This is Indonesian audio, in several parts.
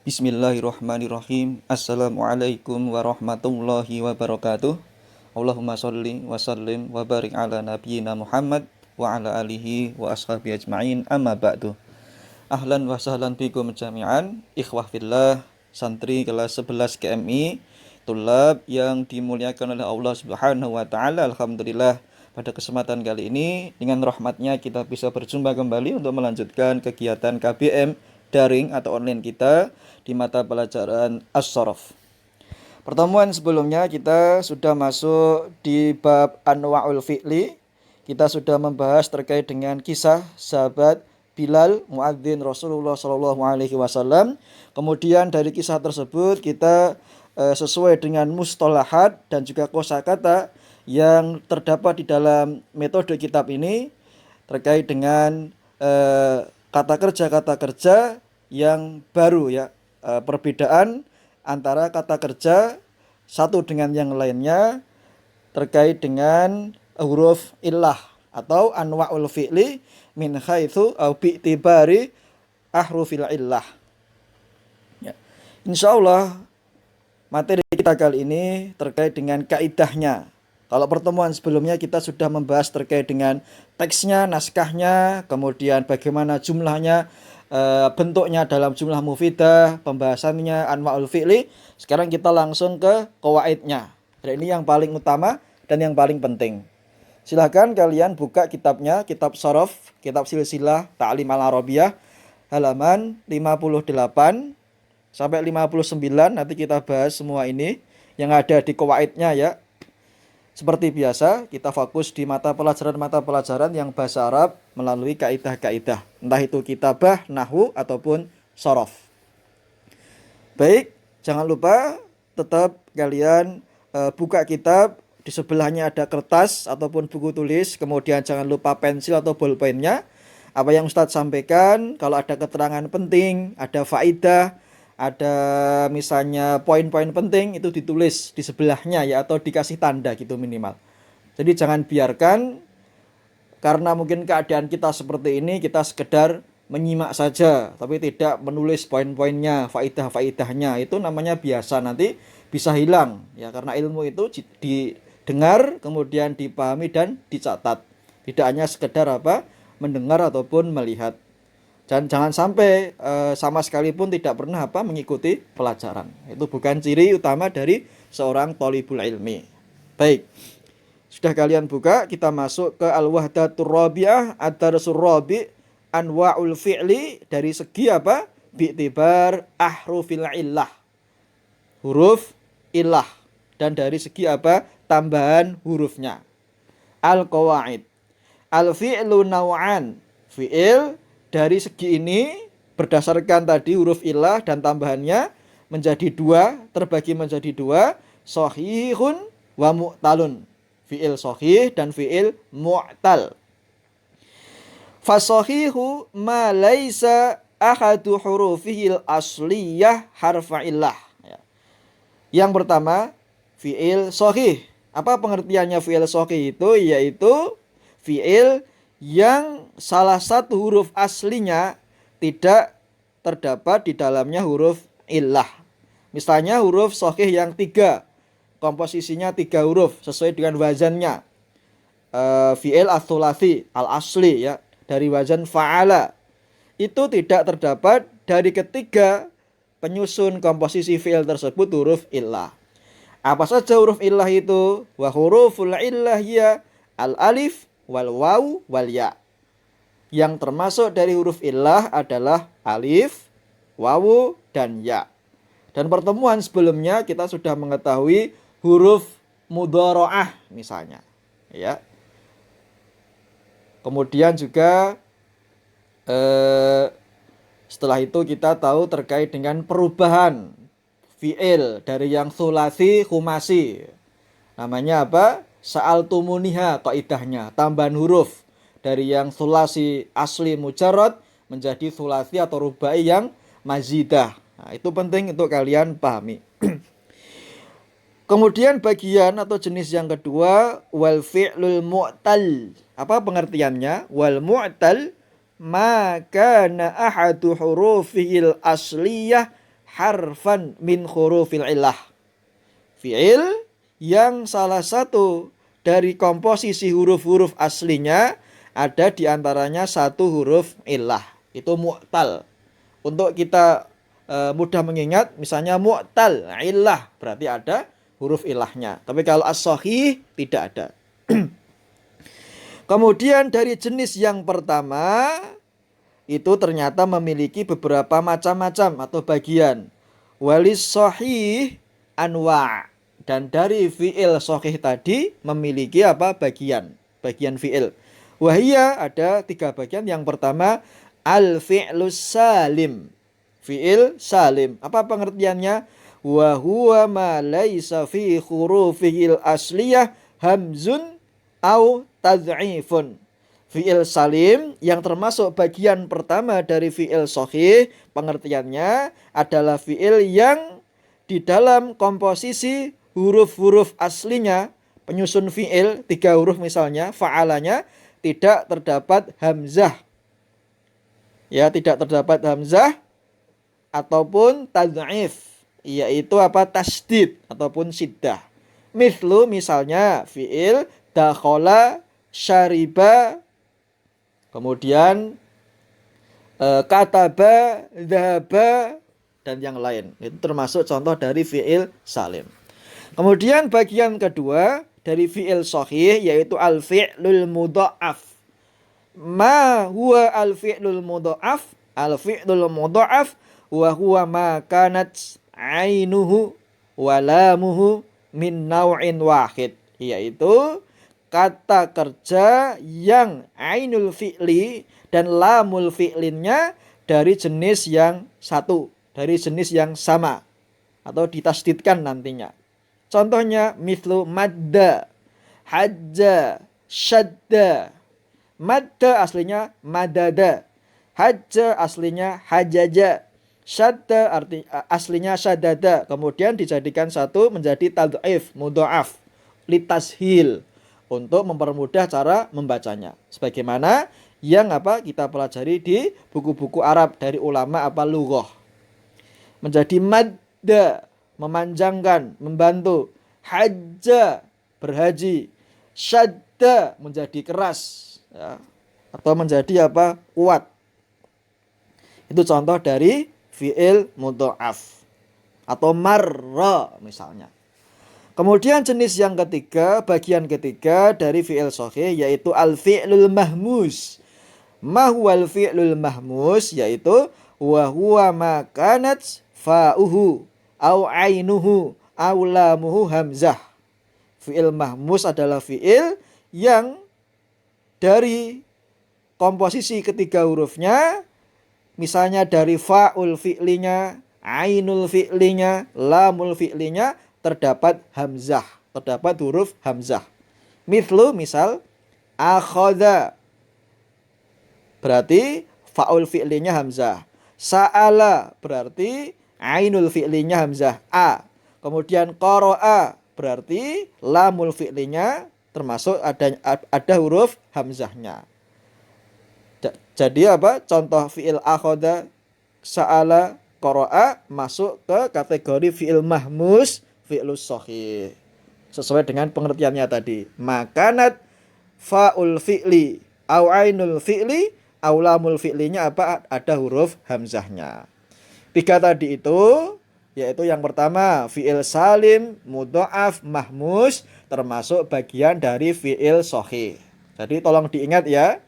Bismillahirrahmanirrahim. Assalamualaikum warahmatullahi wabarakatuh. Allahumma sholli wa sallim wa barik ala nabiyyina Muhammad wa ala alihi wa ashabihi ajma'in, amma ba'du. Ahlan wa sahlan bikum jami'an, ikhwah fillah, santri kelas 11 KMI, tulab yang dimuliakan oleh Allah Subhanahu wa taala. Alhamdulillah, pada kesempatan kali ini dengan rahmatnya kita bisa berjumpa kembali untuk melanjutkan kegiatan KBM daring atau online kita di mata pelajaran As-Shorof. Pertemuan sebelumnya kita sudah masuk di bab Anwa'ul Fi'li. Kita sudah membahas terkait dengan kisah sahabat Bilal muadzin Rasulullah SAW. Kemudian dari kisah tersebut kita sesuai dengan mustalahat dan juga kosakata yang terdapat di dalam metode kitab ini terkait dengan kata kerja yang baru ya, perbedaan antara kata kerja satu dengan yang lainnya terkait dengan huruf illah atau anwa'ul fi'li min haitsu au bi'tibari ahrufil illah. Ya. Insyaallah materi kita kali ini terkait dengan kaidahnya. Kalau pertemuan sebelumnya kita sudah membahas terkait dengan teksnya, naskahnya, kemudian bagaimana jumlahnya, bentuknya dalam jumlah mufidah, pembahasannya, anwa'ul fi'li. Sekarang kita langsung ke qawaidnya. Dan ini yang paling utama dan yang paling penting. Silahkan kalian buka kitabnya, kitab Shorof, kitab silsilah Ta'lim al-Arabiyah, halaman 58 sampai 59. Nanti kita bahas semua ini yang ada di qawaidnya ya. Seperti biasa, kita fokus di mata pelajaran yang bahasa Arab melalui kaidah-kaidah. Entah itu kitabah, nahwu, ataupun shorof. Baik, jangan lupa tetap kalian buka kitab. Di sebelahnya ada kertas ataupun buku tulis. Kemudian jangan lupa pensil atau bolpennya. Apa yang Ustadz sampaikan, kalau ada keterangan penting, ada faidah, ada misalnya poin-poin penting, itu ditulis di sebelahnya ya, atau dikasih tanda gitu minimal. Jadi jangan biarkan karena mungkin keadaan kita seperti ini kita sekedar menyimak saja tapi tidak menulis poin-poinnya, faidah-faidahnya. Itu namanya biasa, nanti bisa hilang ya, karena ilmu itu didengar kemudian dipahami dan dicatat. Tidak hanya sekedar mendengar ataupun melihat. Dan jangan sampai sama sekali pun tidak pernah mengikuti pelajaran. Itu bukan ciri utama dari seorang thalibul ilmi. Baik. Sudah kalian buka, kita masuk ke Al-Wahdatur Rabi'ah Ad-Darsur Rabi' Anwa'ul Fi'li dari segi bi'tibar ahrufil illah. Huruf illah, dan dari segi tambahan hurufnya. Al-Qawaid. Al-fi'lu naw'an. Fi'il dari segi ini berdasarkan tadi huruf illah dan tambahannya menjadi dua, terbagi menjadi dua, shahihun wa mu'talun. Fi'il shahih dan fi'il mu'tal. Fasahihu ma laisa ahadu hurufihil asliyah harfa illah. Yang pertama, fi'il shahih. Apa pengertiannya fi'il shahih itu? Yaitu fi'il yang salah satu huruf aslinya tidak terdapat di dalamnya huruf illah. Misalnya huruf shahih yang 3, komposisinya 3 huruf sesuai dengan wazannya. Fi'il ats-tsulats al-asli ya, dari wazan fa'ala. Itu tidak terdapat dari ketiga penyusun komposisi fi'il tersebut huruf illah. Apa saja huruf illah itu? Wa huruful illah ya al-alif wal waw wal ya. Yang termasuk dari huruf illah adalah alif, wawu, dan ya. Dan pertemuan sebelumnya kita sudah mengetahui huruf mudhara'ah misalnya ya. Kemudian juga setelah itu kita tahu terkait dengan perubahan fi'il dari yang tsulasi khumasi. Namanya Sa'altumuniha kaidahnya, tambahan huruf dari yang tsulasi asli mujarrad menjadi tsulasi atau rubai yang mazidah. Nah, itu penting untuk kalian pahami. Kemudian bagian atau jenis yang kedua, wal fi'lul mu'tal. Apa pengertiannya? Wal mu'tal ma kana ahadu hurufil asliyah harfan min hurufil illah. Fi'il yang salah satu dari komposisi huruf-huruf aslinya ada di antaranya satu huruf illah. Itu mu'tal. Untuk kita mudah mengingat, misalnya mu'tal, illah, berarti ada huruf ilahnya. Tapi kalau as-sahih tidak ada. Kemudian dari jenis yang pertama itu ternyata memiliki beberapa macam-macam atau bagian. Walis sahih anwa'. Dan dari fi'il sahih tadi memiliki apa? Bagian fi'il. Wahia ada 3 bagian. Yang pertama al-fi'lus salim. Fi'il salim. Apa pengertiannya? Wa huwa ma laisa fi hurufihil asliyah hamzun au tad'ifun. Fi'il salim yang termasuk bagian pertama dari fi'il sahih, pengertiannya adalah fi'il yang di dalam komposisi huruf-huruf aslinya, penyusun fi'il 3 huruf misalnya, fa'alanya tidak terdapat hamzah. Ya, tidak terdapat hamzah ataupun tad'if, yaitu apa? Tasdid ataupun siddah. Mithlu misalnya fi'il dakhala, syariba, kemudian kataba, dhaba, dan yang lain. Itu termasuk contoh dari fi'il salim. Kemudian bagian kedua dari fi'il sahih yaitu al-fi'lul mudha'af. Ma huwa al-fi'lul mudha'af? Al-fi'lul mudha'af wa huwa ma kanat ainuhu wa lamuhu min naw'in wahid, yaitu kata kerja yang ainul fi'li dan lamul fi'linnya dari jenis yang satu, dari jenis yang sama atau ditasdidkan nantinya. Contohnya mithlu madda, hajja, syadda. Madda aslinya madada, hajja aslinya hajaja, syadda aslinya syadada. Kemudian dijadikan satu menjadi tad'if, mudha'af, litashil, untuk mempermudah cara membacanya. Sebagaimana yang kita pelajari di buku-buku Arab dari ulama lughah. Menjadi madda, memanjangkan, membantu. Hajja, berhaji. Syadda, menjadi keras, ya, atau menjadi kuat. Itu contoh dari fi'il mudha'af atau marra misalnya. Kemudian jenis yang ketiga, bagian ketiga dari fi'il sahih yaitu al-fi'lul mahmus. Ma huwal fi'lul mahmus, yaitu wa huwa ma kanat fa'uhu au ainuhu au lamuhu hamzah. Fi'il mahmus adalah fi'il yang dari komposisi ketiga hurufnya, misalnya dari fa'ul fi'linya, ainul fi'linya, lamul fi'linya, terdapat hamzah, terdapat huruf hamzah. Mithlu, misal akhadha, berarti fa'ul fi'linya hamzah. Sa'ala, berarti ainul fi'linya hamzah a. Kemudian qara'a, berarti lamul fi'linya termasuk ada huruf hamzahnya. Jadi contoh fi'il akhadha, sa'ala, qara'a masuk ke kategori fi'il mahmus, fi'lus sahih. Sesuai dengan pengertiannya tadi. Makanat fa'ul fi'li au ainul fi'li au lamul fi'linya ada huruf hamzahnya. 3 tadi itu, yaitu yang pertama fi'il salim, mudha'af, mahmus, termasuk bagian dari fi'il sahih. Jadi tolong diingat ya,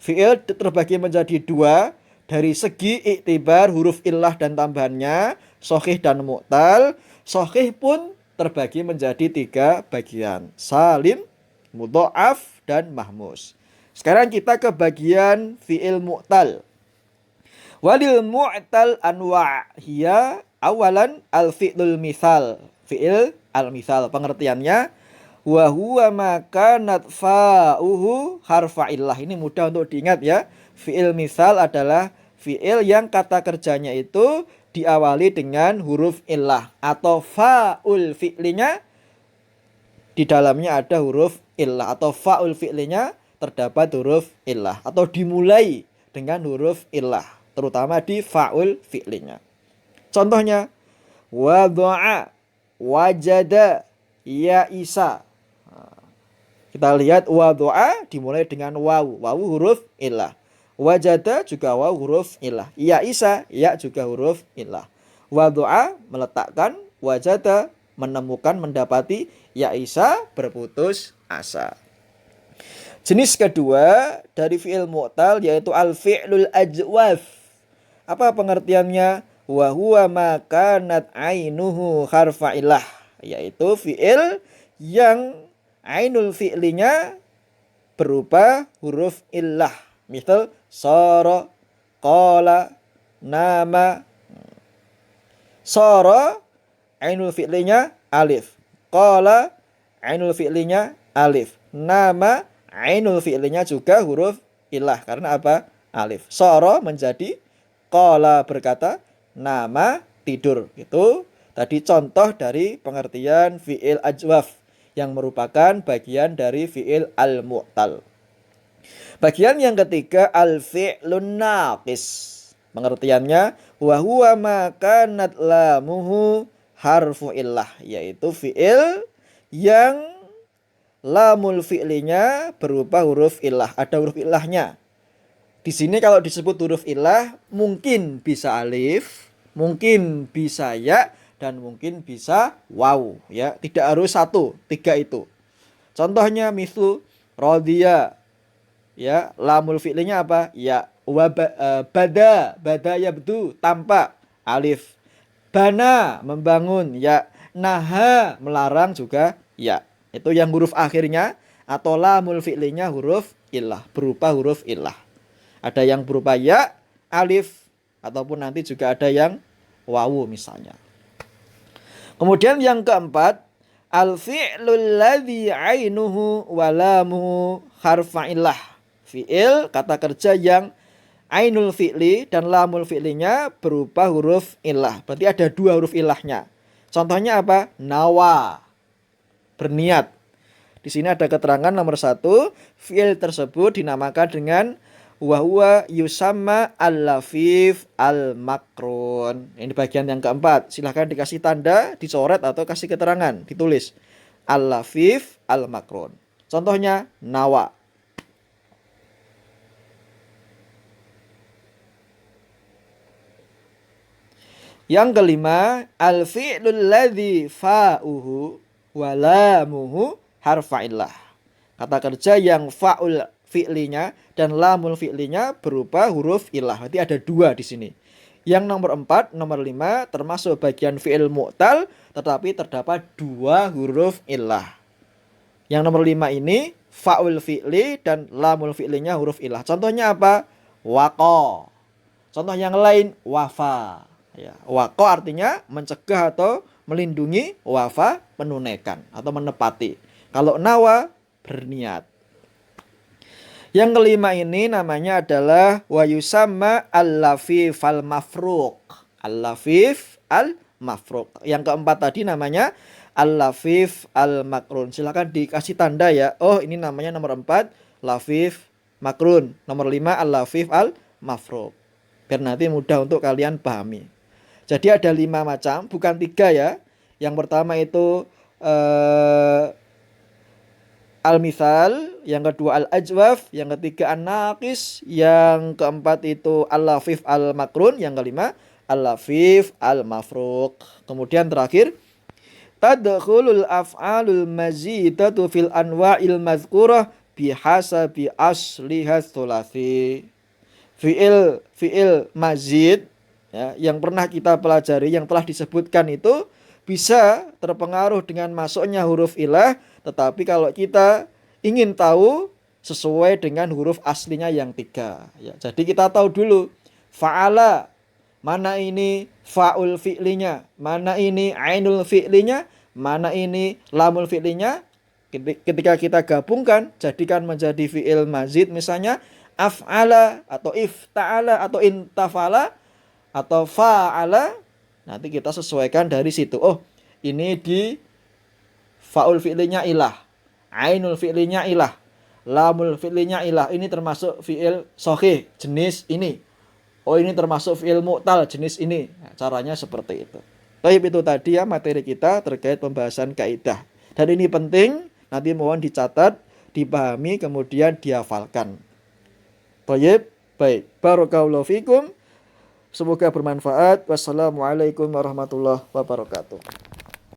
fi'il terbagi menjadi 2 dari segi iktibar huruf illah dan tambahannya, sahih dan mu'tal. Sahih pun terbagi menjadi 3 bagian, salim, mudha'af, dan mahmus. Sekarang kita ke bagian fi'il mu'tal. Walil mu'tal anwa' hiya awalan al-fi'lul mithal. Fi'il al-mithal, pengertiannya wa huwa ma kanat fa'uhu harfa illah. Ini mudah untuk diingat ya. Fi'il mithal adalah fi'il yang kata kerjanya itu diawali dengan huruf illah atau fa'ul fi'linya di dalamnya ada huruf illah, atau fa'ul fi'linya terdapat huruf illah, atau dimulai dengan huruf illah, terutama di fa'ul fi'linya. Contohnya wadha'a, wajada, ya'isa. Kita lihat wadha'a dimulai dengan wawu. Wawu huruf illah. Wajada juga wawu huruf illah. Ya'isa, ya juga huruf illah. Wadha'a meletakkan, wajada menemukan, mendapati, ya'isa berputus asa. Jenis kedua dari fi'il mu'tal yaitu al-fi'lul ajwaf. Apa pengertiannya? Wa huwa ma kanat ainuhu harfa illah, yaitu fi'il yang ainul fi'linya berupa huruf illah. Misal sara, qala, nama. Sara ainul fi'linya alif. Qala ainul fi'linya alif. Nama ainul fi'linya juga huruf illah. Karena apa? Alif. Sara menjadi, qala berkata, nama tidur. Itu tadi contoh dari pengertian fi'il ajwaf yang merupakan bagian dari fi'il al-mu'tal. Bagian yang ketiga al-fi'lun naqis. Pengertiannya wa huwa ma kanat lamuhu harfu illah, yaitu fi'il yang lamul fi'linya berupa huruf illah, ada huruf illahnya. Di sini kalau disebut huruf illah mungkin bisa alif, mungkin bisa ya, dan mungkin bisa waw, ya. Tidak harus satu, tiga itu. Contohnya mislu rodiya, ya, lamul fi'linya apa? Ya. Bada yabdu, tanpa alif. Bana membangun, ya. Naha melarang juga ya. Itu yang huruf akhirnya atau lamul fi'linya huruf illah, berupa huruf illah. Ada yang berupa ya, alif, ataupun nanti juga ada yang wawu misalnya. Kemudian yang keempat, al-fi'lul ladzi ainuhu wa lamuhu harfa illah. Fi'il, kata kerja yang ainul fi'li dan lamul fi'linya berupa huruf illah. Berarti ada dua huruf illahnya. Contohnya apa? Nawa, berniat. Di sini ada keterangan nomor 1, fi'il tersebut dinamakan dengan wa huwa yusamma al-lafif al-makrun. Ini bagian yang keempat. Silahkan dikasih tanda, dicoret atau kasih keterangan, ditulis al-lafif al-makrun. Contohnya nawa. Yang kelima, al-fi'lul ladzi fa'uhu wa lamuhu harfa illah. Kata kerja yang fa'ul fi'linya dan lamul fi'linya berupa huruf illah. Berarti ada dua di sini. Yang nomor 4, nomor 5 termasuk bagian fi'il mu'tal, tetapi terdapat dua huruf illah. Yang nomor 5 ini fa'ul fi'li dan lamul fi'linya huruf illah. Contohnya apa? Waqa. Contoh yang lain wafa. Ya, waqa artinya mencegah atau melindungi, wafa menunaikan atau menepati. Kalau nawa berniat. Yang kelima ini namanya adalah wa yusamma al-lafif al-mafruq. Al-lafif al-mafruq. Yang keempat tadi namanya al-lafif al-makrun. Silakan dikasih tanda ya. Oh, ini namanya nomor 4 lafif makrun. Nomor 5 al-lafif al-mafruq. Biar nanti mudah untuk kalian pahami. Jadi ada 5 macam, bukan 3 ya. Yang pertama itu al-mithal, yang kedua al-ajwaf, yang ketiga an-naqis, yang keempat itu al-lafif al-makrun, yang kelima al-lafif al-mafruq. Kemudian terakhir tadkhulul af'alul mazidatu fil anwa'il mazkurah bihasabi asliha tsulasi. Fi'il mazid ya, yang pernah kita pelajari, yang telah disebutkan itu bisa terpengaruh dengan masuknya huruf ilah. Tetapi kalau kita ingin tahu sesuai dengan huruf aslinya yang 3 ya, jadi kita tahu dulu fa'ala, mana ini fa'ul fi'linya, mana ini ainul fi'linya, mana ini lamul fi'linya. Ketika kita gabungkan jadikan menjadi fi'il mazid, misalnya af'ala atau ifta'ala atau intafala atau fa'ala, nanti kita sesuaikan dari situ. Oh, ini di fa'ul fi'linya ilah, ainul fi'linya ilah, lamul fi'linya ilah. Ini termasuk fi'il sahih jenis ini. oh ini termasuk fi'il mu'tal jenis ini. Nah, caranya seperti itu. Baik, itu tadi ya materi kita terkait pembahasan kaidah. Dan ini penting, nanti mohon dicatat, dipahami, kemudian dihafalkan. Baik, baik. Barakallahu fikum. Semoga bermanfaat. Wassalamualaikum warahmatullahi wabarakatuh.